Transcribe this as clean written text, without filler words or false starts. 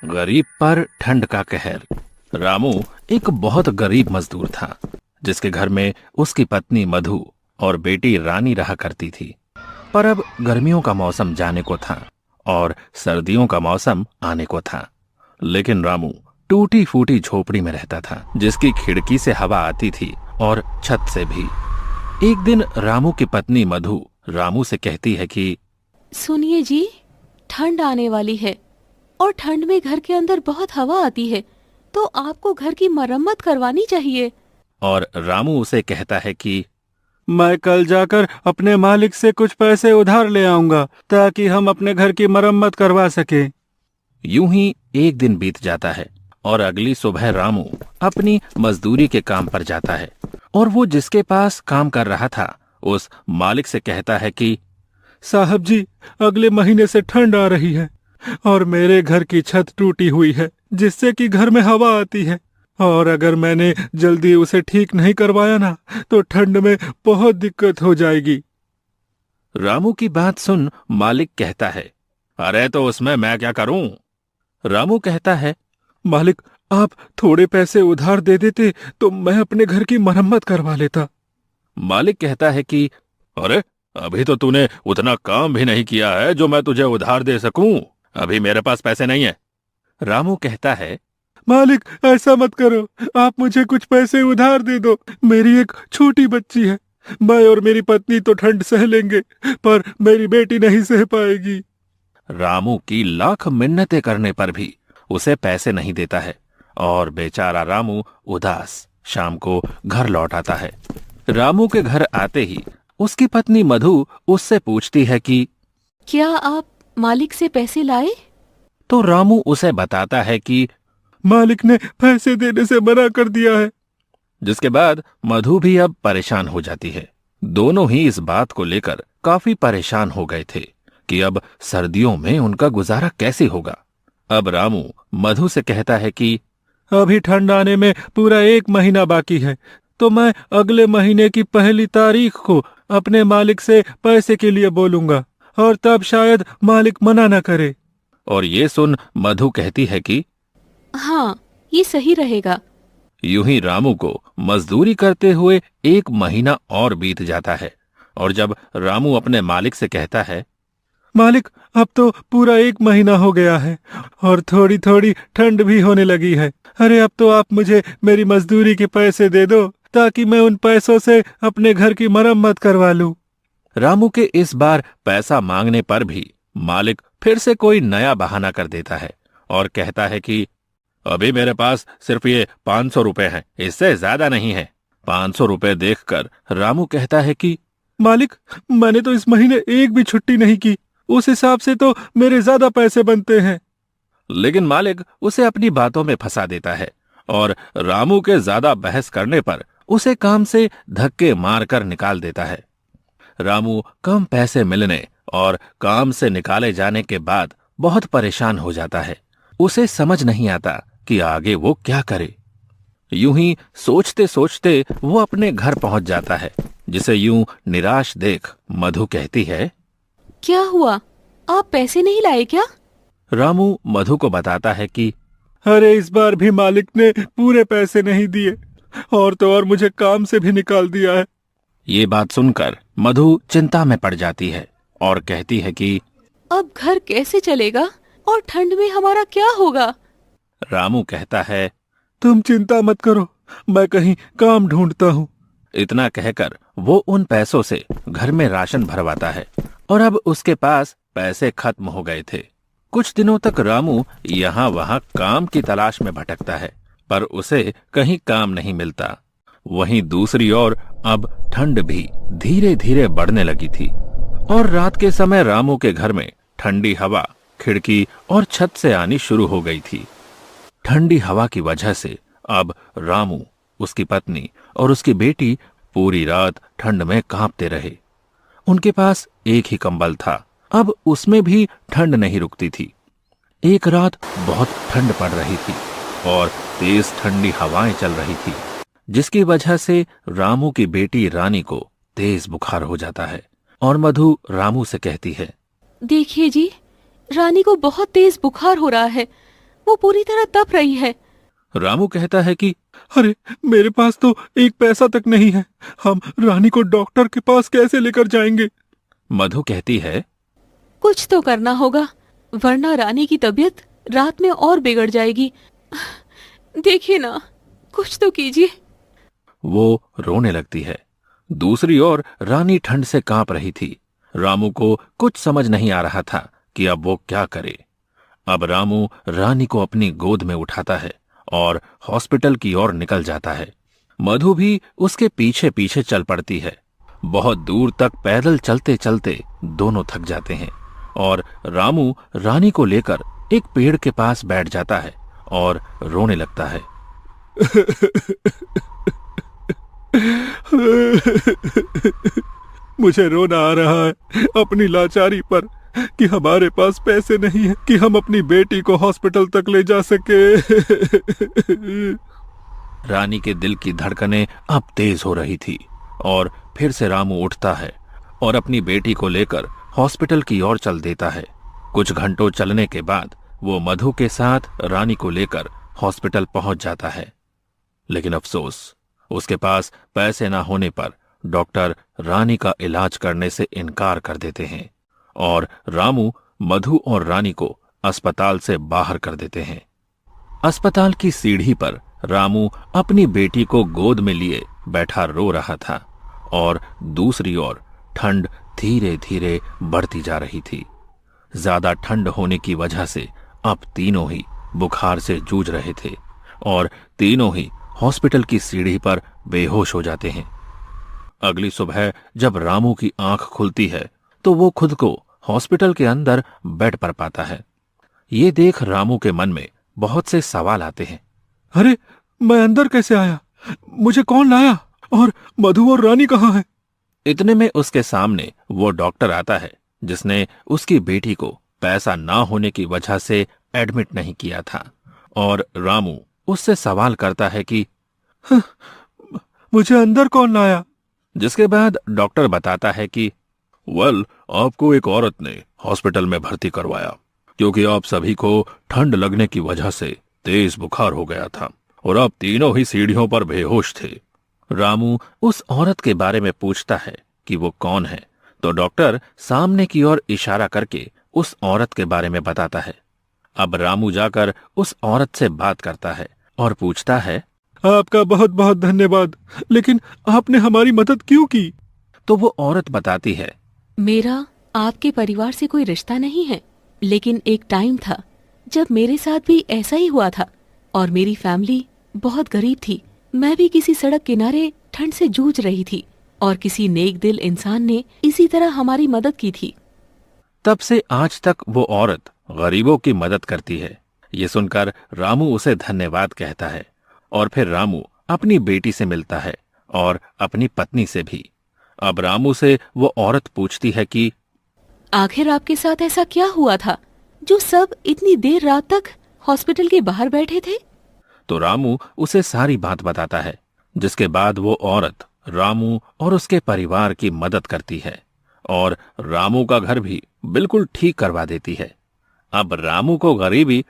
गरीब पर ठंड का कहर। रामू एक बहुत गरीब मजदूर था, जिसके घर में उसकी पत्नी मधु और बेटी रानी रहा करती थी। पर अब गर्मियों का मौसम जाने को था और सर्दियों का मौसम आने को था। लेकिन रामू टूटी फूटी झोपड़ी में रहता था, जिसकी खिड़की से हवा आती थी और छत से भी। एक दिन रामू की पत्नी मधु रामू से कहती है कि सुनिए जी, ठंड आने वाली है और ठंड में घर के अंदर बहुत हवा आती है, तो आपको घर की मरम्मत करवानी चाहिए। और रामू उसे कहता है कि मैं कल जाकर अपने मालिक से कुछ पैसे उधार ले आऊंगा ताकि हम अपने घर की मरम्मत करवा सके। यूं ही एक दिन बीत जाता है और अगली सुबह रामू अपनी मजदूरी के काम पर जाता है और वो जिसके पास काम कर रहा था उस मालिक से कहता है कि साहब जी, अगले महीने से ठंड आ रही है और मेरे घर की छत टूटी हुई है, जिससे कि घर में हवा आती है, और अगर मैंने जल्दी उसे ठीक नहीं करवाया ना तो ठंड में बहुत दिक्कत हो जाएगी। रामू की बात सुन मालिक कहता है, अरे तो उसमें मैं क्या करूं? रामू कहता है, मालिक, आप थोड़े पैसे उधार दे देते तो मैं अपने घर की मरम्मत करवा लेता। मालिक कहता है कि अरे, अभी तो तूने उतना काम भी नहीं किया है जो मैं तुझे उधार दे सकूं। अभी मेरे पास पैसे नहीं है। रामू कहता है, मालिक, ऐसा मत करो, आप मुझे कुछ पैसे उधार दे दो। मेरी एक छोटी बच्ची है, मैं और मेरी पत्नी तो ठंड सह लेंगे, पर मेरी बेटी नहीं सह पाएगी। रामू की लाख मिन्नतें करने पर भी उसे पैसे नहीं देता है और बेचारा रामू उदास शाम को घर लौट आता है। रामू के घर आते ही उसकी पत्नी मधु उससे पूछती है कि क्या आप मालिक से पैसे लाए? तो रामू उसे बताता है कि मालिक ने पैसे देने से मना कर दिया है। जिसके बाद मधु भी अब परेशान हो जाती है। दोनों ही इस बात को लेकर काफी परेशान हो गए थे कि अब सर्दियों में उनका गुजारा कैसे होगा। अब रामू मधु से कहता है कि अभी ठंड आने में पूरा 1 महीना बाकी है, तो मैं अगले महीने की 1 तारीख को अपने मालिक से पैसे के लिए बोलूंगा और तब शायद मालिक मना न करे। और ये सुन मधु कहती है कि हाँ, ये सही रहेगा। यूं ही रामू को मजदूरी करते हुए 1 महीना और बीत जाता है और जब रामू अपने मालिक से कहता है, मालिक, अब तो पूरा 1 महीना हो गया है और थोड़ी थोड़ी ठंड भी होने लगी है। अरे अब तो आप मुझे मेरी मजदूरी के पैसे दे दो ताकि मैं उन पैसों से अपने घर की मरम्मत करवा लूं। रामू के इस बार पैसा मांगने पर भी मालिक फिर से कोई नया बहाना कर देता है और कहता है कि अभी मेरे पास सिर्फ ये 500 रुपए हैं, इससे ज्यादा नहीं है। 500 रुपए देखकर रामू कहता है कि मालिक, मैंने तो इस महीने एक भी छुट्टी नहीं की, उस हिसाब से तो मेरे ज्यादा पैसे बनते हैं। लेकिन मालिक उसे अपनी बातों में फंसा देता है और रामू के ज्यादा बहस करने पर उसे काम से धक्के मारकर निकाल देता है। रामू कम पैसे मिलने और काम से निकाले जाने के बाद बहुत परेशान हो जाता है। उसे समझ नहीं आता कि आगे वो क्या करे। यूं ही सोचते सोचते वो अपने घर पहुंच जाता है, जिसे यूं निराश देख मधु कहती है, क्या हुआ, आप पैसे नहीं लाए क्या? रामू मधु को बताता है कि अरे, इस बार भी मालिक ने पूरे पैसे नहीं दिए और तो और मुझे काम से भी निकाल दिया है। ये बात सुनकर मधु चिंता में पड़ जाती है और कहती है कि अब घर कैसे चलेगा और ठंड में हमारा क्या होगा? रामू कहता है, तुम चिंता मत करो, मैं कहीं काम ढूंढता हूँ। इतना कहकर वो उन पैसों से घर में राशन भरवाता है और अब उसके पास पैसे खत्म हो गए थे। कुछ दिनों तक रामू यहाँ वहाँ काम की तलाश में भटकता है, पर उसे कहीं काम नहीं मिलता। वहीं दूसरी ओर अब ठंड भी धीरे धीरे बढ़ने लगी थी और रात के समय रामू के घर में ठंडी हवा खिड़की और छत से आनी शुरू हो गई थी। ठंडी हवा की वजह से अब रामू, उसकी पत्नी और उसकी बेटी पूरी रात ठंड में कांपते रहे। उनके पास एक ही कंबल था, अब उसमें भी ठंड नहीं रुकती थी। एक रात बहुत ठंड पड़ रही थी और तेज ठंडी हवाएं चल रही थी, जिसकी वजह से रामू की बेटी रानी को तेज बुखार हो जाता है और मधु रामू से कहती है, देखिए जी, रानी को बहुत तेज बुखार हो रहा है, वो पूरी तरह तप रही है। रामू कहता है कि अरे मेरे पास तो एक पैसा तक नहीं है, हम रानी को डॉक्टर के पास कैसे लेकर जाएंगे। मधु कहती है कुछ तो करना होगा, वरना रानी की तबीयत रात में और बिगड़ जाएगी। देखिए ना, कुछ तो कीजिए। वो रोने लगती है। दूसरी ओर रानी ठंड से कांप रही थी। रामू को कुछ समझ नहीं आ रहा था कि अब वो क्या करे। अब रामू रानी को अपनी गोद में उठाता है और हॉस्पिटल की ओर निकल जाता है। मधु भी उसके पीछे पीछे चल पड़ती है। बहुत दूर तक पैदल चलते चलते दोनों थक जाते हैं और रामू रानी को लेकर एक पेड़ के पास बैठ जाता है और रोने लगता है। मुझे रोना आ रहा है अपनी लाचारी पर कि हमारे पास पैसे नहीं है कि हम अपनी बेटी को हॉस्पिटल तक ले जा सके। रानी के दिल की धड़कनें अब तेज हो रही थी और फिर से रामू उठता है और अपनी बेटी को लेकर हॉस्पिटल की ओर चल देता है। कुछ घंटों चलने के बाद वो मधु के साथ रानी को लेकर हॉस्पिटल पहुंच जाता है। लेकिन अफसोस, उसके पास पैसे ना होने पर डॉक्टर रानी का इलाज करने से इनकार कर देते हैं और रामू, मधु और रानी को अस्पताल से बाहर कर देते हैं। अस्पताल की सीढ़ी पर रामू अपनी बेटी को गोद में लिए बैठा रो रहा था और दूसरी ओर ठंड धीरे धीरे बढ़ती जा रही थी। ज्यादा ठंड होने की वजह से अब तीनों ही बुखार से जूझ रहे थे और तीनों ही हॉस्पिटल की सीढ़ी पर बेहोश हो जाते हैं। अगली सुबह जब रामू की आंख खुलती है तो वो खुद को हॉस्पिटल के अंदर बेड पर पाता है। ये देख रामू के मन में बहुत से सवाल आते हैं। अरे मैं अंदर कैसे आया? मुझे कौन लाया? और मधु और रानी कहाँ हैं? इतने में उसके सामने वो डॉक्टर आता है जिसने उसकी बेटी को पैसा ना होने की वजह से एडमिट नहीं किया था और रामू उससे सवाल करता है कि मुझे अंदर कौन लाया? जिसके बाद डॉक्टर बताता है कि आपको एक औरत ने हॉस्पिटल में भर्ती करवाया क्योंकि आप सभी को ठंड लगने की वजह से तेज बुखार हो गया था और आप तीनों ही सीढ़ियों पर बेहोश थे। रामू उस औरत के बारे में पूछता है कि वो कौन है, तो डॉक्टर सामने की ओर इशारा करके उस औरत के बारे में बताता है। अब रामू जाकर उस औरत से बात करता है और पूछता है, आपका बहुत बहुत धन्यवाद, लेकिन आपने हमारी मदद क्यों की? तो वो औरत बताती है, मेरा आपके परिवार से कोई रिश्ता नहीं है, लेकिन एक टाइम था जब मेरे साथ भी ऐसा ही हुआ था और मेरी फैमिली बहुत गरीब थी। मैं भी किसी सड़क किनारे ठंड से जूझ रही थी और किसी नेक दिल इंसान ने इसी तरह हमारी मदद की थी। तब से आज तक वो औरत गरीबों की मदद करती है। ये सुनकर रामू उसे धन्यवाद कहता है और फिर रामू अपनी बेटी से मिलता है और अपनी पत्नी से भी। अब रामू से वो औरत पूछती है कि आखिर आपके साथ ऐसा क्या हुआ था जो सब इतनी देर रात तक हॉस्पिटल के बाहर बैठे थे? तो रामू उसे सारी बात बताता है, जिसके बाद वो औरत रामू और उसके परिवार की मदद करती है और रामू का घर भी बिल्कुल ठीक करवा देती है। अब रामू को गरीबी